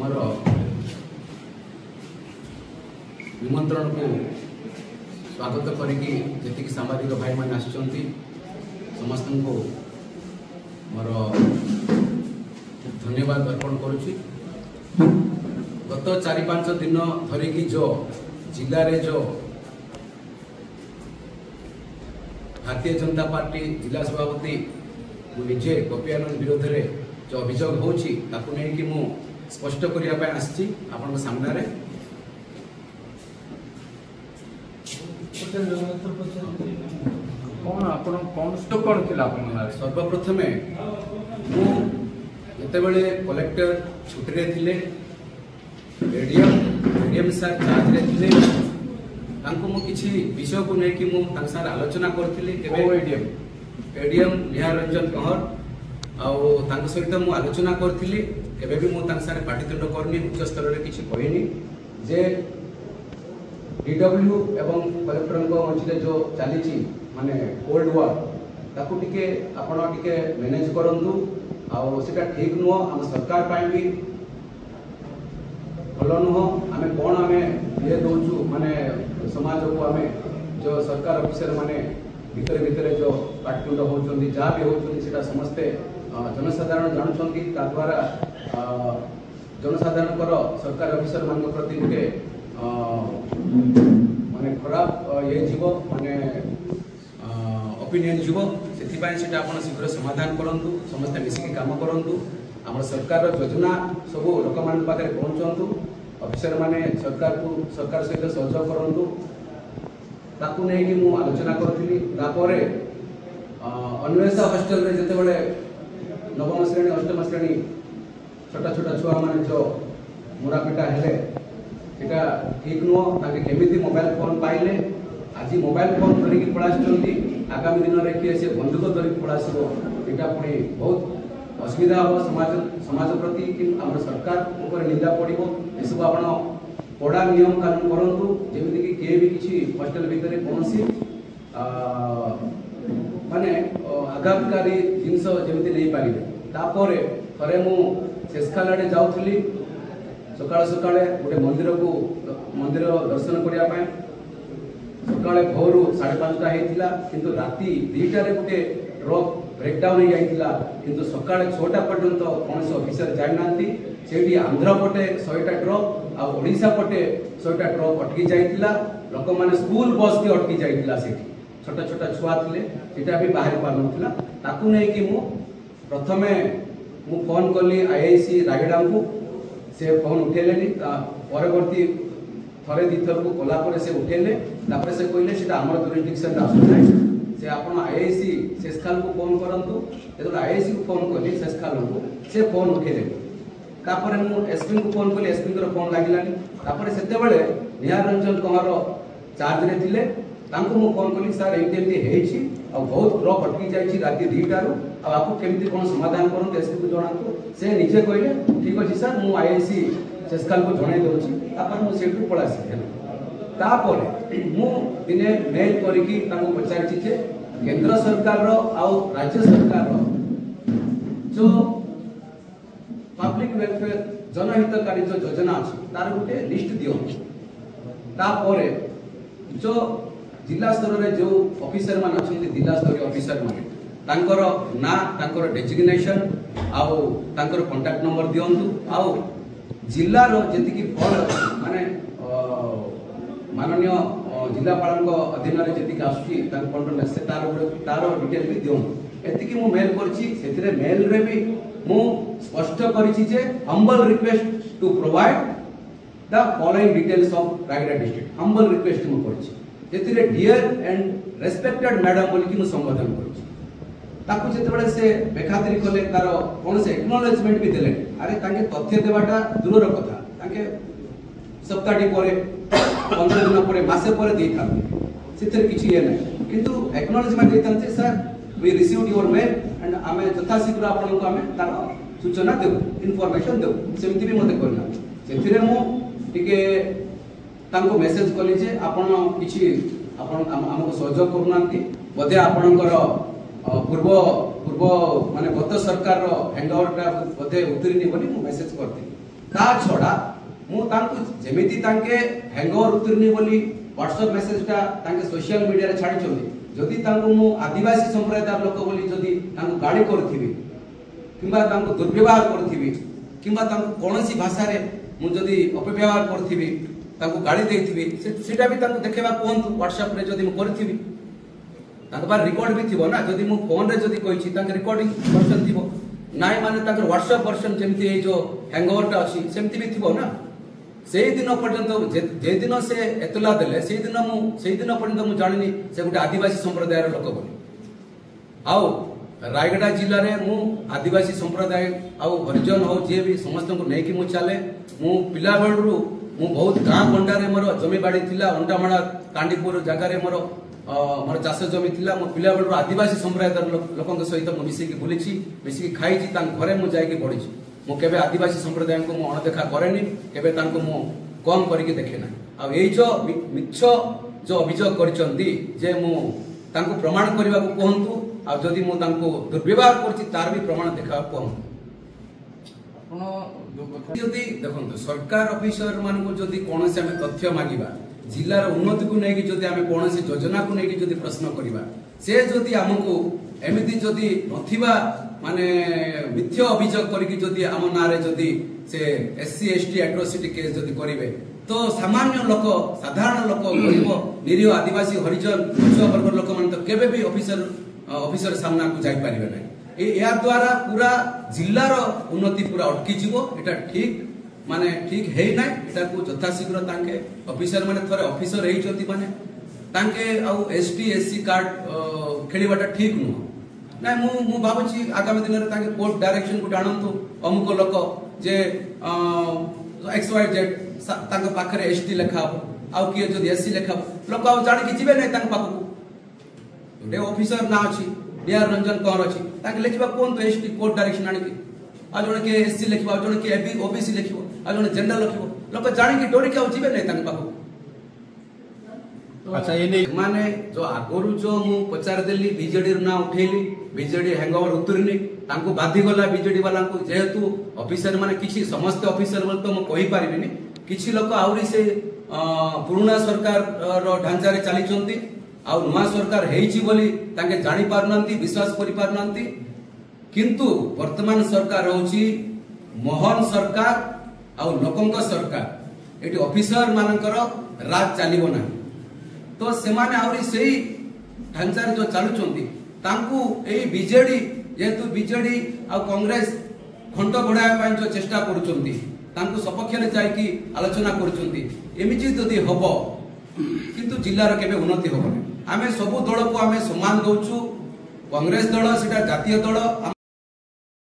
मोर निमंत्रण को स्वागत करिकी जी सांबादिक भाई मैंने समस्त को मोर धन्यवाद अर्पण करुच्ची। गत 4-5 दिन धरिकी जो जिले में जो भारतीय जनता पार्टी जिला सभापति मुझे गोपीआनंद विरोध में जो अभियोग होची ताकू नहीं कि मु स्पष्ट करने आसी आपण सामने सर्वप्रथम मुझे कलेक्टर छुट्टी थे एडीएम सार चार्ज थे किसी विषय को लेकिन मुझे आलोचना करी एडीएम निहार रंजन कंवर आउ सहित मुझे आलोचना करी केबे भी मुझे पाटितुंड करनी उच्च स्तर में किसी कहनी जे डीडब्ल्यू एवं कलेक्टर मझे जो चली माने कोल्ड वार ताकू टिके आपण टिके मैनेज करंतु आउ सेटा ठीक नुह आम सरकार पाई भी भल नुह आम कौन आम ये दौचु माने समाज को आम जो सरकार ऑफिसर माने भितर भितर जो पाटितुंड होचंदी जहाँ भी होचंदी सेटा समस्ते जनसाधारण जानुछंती ता द्वारा जनसाधारण सरकार ऑफिसर मान प्रति गोटे माने खराब ये जीव माने ओपिनियन जीव से आप शीघ्र समाधान करंतु समस्त मिसिकी काम करंतु आम सरकार योजना सब लोक मान पाखे पहुँचतु ऑफिसर माने सरकार सहित सहयोग करंतु ताकू नहीं कि मुझे आलोचना करी अन्वेषा हॉस्टेल रे जते बड़े नवम श्रेणी 8म श्रेणी छोटा छोटा छुआ मान जो मुरापिटा हेले सेटा ठीक नुह ताके केमिति मोबाइल फोन पाइले आज मोबाइल फोन धरिकी पळासी आगामी दिन में किए से बंदूक धरिकी पळासो एटा पुणी बहुत असुविधा हम समाज प्रति कि आम सरकार ऊपर निंदा पड़ो ये सब आप कड़ा नियम कानून करंतु जेमिति कि किए भी किसी हॉस्टेल भितर कौन माने आघातकारी जिनस जमी नहीं पारे तापर थे मु शेषखाल आड़े जाऊली सकाल सकाल गोटे मंदिर दर्शन करने सकाले भोर 5:30 होता किंतु राति 2टार गोटे ट्रक ब्रेकडाउन हो जाता किंतु सकाल 6टा पर्यंत कौन ऑफिसर जाना से आंध्र पटे 100टा ट्रक आ ओडिशा पटे 100टा ट्रक अटकी जाइतिला लोक माने स्कूल बस भी अटकी जाइतिला सेठी छोटा छोटा छुआ थिले सेटा भी बाहर पार नथिला ताकू नै कि मु प्रथमे मु फोन करली आईआईसी रायगड़ा को से फोन उठेलेनी परवर्ती थरे दिथर को कला पर से उठेले तापर से कहले सेटा हमर जुरिडिक्शन आसु नै से आपण आईआईसी शेषखाल को फोन करंतु जेतो आईआईसी को फोन करली शेषखाल को से फोन उठेले तापर मु एसपी को फोन करली एसपी को फोन लागिलानी तापर सेते बेले निहार रंजन कंवर चार्ज रे थिले तांको मु फोन करली सर एमटी हेछि आ बहुत ट्रक अटकी जाइछि राति 2टारू आ आपको केमिति कोन समाधान करन एसपी को जणातो से निजे कहले ठीक अछि सर मु आईआईसी शेषखाल को जणाई दोछि तापर मु सेठु पळासी तापर मु दिने मेल करिकी तांको पचारछि जे केंद्र सरकार रो आ राज्य सरकार रो जो पब्लिक वेलफेयर जनहितकारी जो योजना अछि तार गोटे लिस्ट दियो तापर जो जिला स्तर रे जो ऑफिसर मान अछंती जिला स्तरीय ऑफिसर माने तांकर ना तांकर डेजिग्नेशन आउ तांकर कांटेक्ट नंबर दियंतु आउ जिल्ला रो जति की फंड माने माननीय जिलापाल अधीन रे जति की आसुची तांक फंड से तार डिटेल भी दियंतु एति की मु मेल करछि सेथिरे मेल रे भी मु स्पष्ट करिछि जे humble request to provide the following details of Rayagada district humble request मु करछि जेतिरे डियर एंड रेस्पेक्टेड मैडम बोली कि मु संबोधन करछि ताकू जेतेबेले से बेखातिरी कले तार कोन से एक्नॉलेजमेंट भी देले अरे ताके तथ्य देवाटा दूरर कथा ताके सप्ताहटी परे 15 दिन परे मासे परे देई था सेतिर किछि ये नै किंतु एक्नॉलेजमेंट देतंते sir we received your mail and आमे यथाशीघ्र आपन को आमे तार सूचना देबु इन्फॉर्मेशन देबु सेमति भी मते करना सेथिरे मु टिके तांको मेसेज कली जे आपण किछि आपण हमको सहयोग करूनांती बदे आपणकर पूर्व पूर्व माने गत सरकार रो हैंडओवरटा बदे उतरिनी बोली मु मेसेज करती ता छड़ा मु तांको जेमिति तांके हैंगओवर उतरनी बोली व्हाट्सएप मेसेजटा तांके सोशल मीडिया रे छाडी चंदी जदि तांको मु आदिवासी संप्रदाय लोक बोली जदि तांको गाड़ी करथिबी किंबा तांको दुर्व्यवहार करथिबी किंबा तांको कोनोसी भाषा रे मु जदि अपव्यवहार करथिबी तांको गाड़ी देथिबी सेटा भी तांको देखेबा कोन व्हाट्सएप रे जदि मु करथिबी तांको बार रिकॉर्ड भी थिबो ना जदि मु फोन रे जदि कहिछि तांके रिकॉर्डिंग वर्जन थिबो नाइ माने तांकर व्हाट्सएप वर्जन जेमति ए जो हैंगओवर टा अछि सेमति भी थिबो ना सेही दिन पर्यंत जे दिन से एतला देले सेही दिन पर्यंत मु जानिनी से गुटे आदिवासी संप्रदाय रो लोक बोली आउ रायगढ़ जिल्ला रे मु आदिवासी संप्रदाय आउ हरिजन हो जे भी समस्त को नै कि मु चले मु पिला बेलरु मु बहुत गां गंडा रे मोर जमी बाड़ी थिला अंडामाणा कांडीपुर जगह रे मोर चाष जमी थिला मो पिला बेलरु आदिवासी संप्रदाय लोकन सहित मु मिसी की बुलिछि मिसी की खाइछि तांक घरे मु जाई की पढिछि मु केबे आदिवासी संप्रदाय को मु अणदेखा करेनी केबे तांको मु कम करिके देखे ना आ एई जो मिछ जो अभियोग करचंदी जे मु तांको प्रमाण करबा को कहंतु आ जदि मु तांको दुर्व्यवहार करछि तार भी प्रमाण देखा कहंतु आपण जदि देखंतु सरकार ऑफिसर मान को जदि कोनसे हम तथ्य मागिबा जिल्लार उन्नति को नै कि जदि हम कोनसे योजना को नै कि जदि प्रश्न करिबा से जदि हमको एमिति जदि नथिबा माने मिथ्या अभियोग करके जदि आम नारे जदि से एससी एसटी एट्रोसिटी केस जदि करिवे तो सामान्य लोक साधारण लोक गरीब निरीह आदिवासी हरिजन पछुआ वर्ग लोक मान तो केबे भी ऑफिसर सामना को जाई परिबे नै या द्वारा पूरा जिल्लार उन्नति पूरा अटकी जीवो एटा ठीक माने ठीक है ना एटा को यथाशीघ्र तांके ऑफिसर माने थरे ऑफिसर हेइ जति माने तांके आ एसटी एससी कार्ड खेलिबाटा ठीक नु ना मु भाबुची आगामी दिन रे तांके कोर्ट डायरेक्शन को आनंतु अमुक लोक जे एक्स वाई जेड तांके पाखरे एसटी लेखा आ किए जदि एससी लेखा लोक आ जानि कि जिबे नै तांके पाखु ओडे ऑफिसर ना अछि डीआर रंजन कौर अछि ताके लेखिबा कोन तो एसटी कोर्ट डायरेक्शन आनि कि आ जण के एससी लेखिबा जण के एबी ओबीसी लेखिबो आ जण जनरल लेखिबो लोक जानि कि डोरी के जिबे नै तांके पाखु अच्छा ये नहीं माने जो आगरु जो मु पचार देली बीजेडी ना उठेली बीजेडी हैंगओवर उतरनी तांको बाधी गला बीजेडी वाला को जेहेतु ऑफिसर माने किछि समस्त ऑफिसर बोल तो मु कहि पारिबिनी किछि लोक आउरी से पुराना सरकार रो ढांचा रे चली चंती आ नुवा सरकार हेइछि बोली तांके जानि पारनंती विश्वास करि पारनंती किंतु वर्तमान सरकार होछि मोहन सरकार आ लोकंक सरकार एटी ऑफिसर मानकर राज चलिबो ना तो सेमाने आउरी सेही ढांचा जो चालुचंती तांकु एई बीजेडी जेतु बीजेडी आ कांग्रेस खंड बढ़ाया पाई जो चेष्टा करूचंती तांकु सपक्ष रे जाई की आलोचना करूचंती एमिति जदी हबो किंतु जिल्लार केबे उन्नति हबो आमे सब दल को आमे सम्मान दउछु कांग्रेस दल सेटा जातीय दल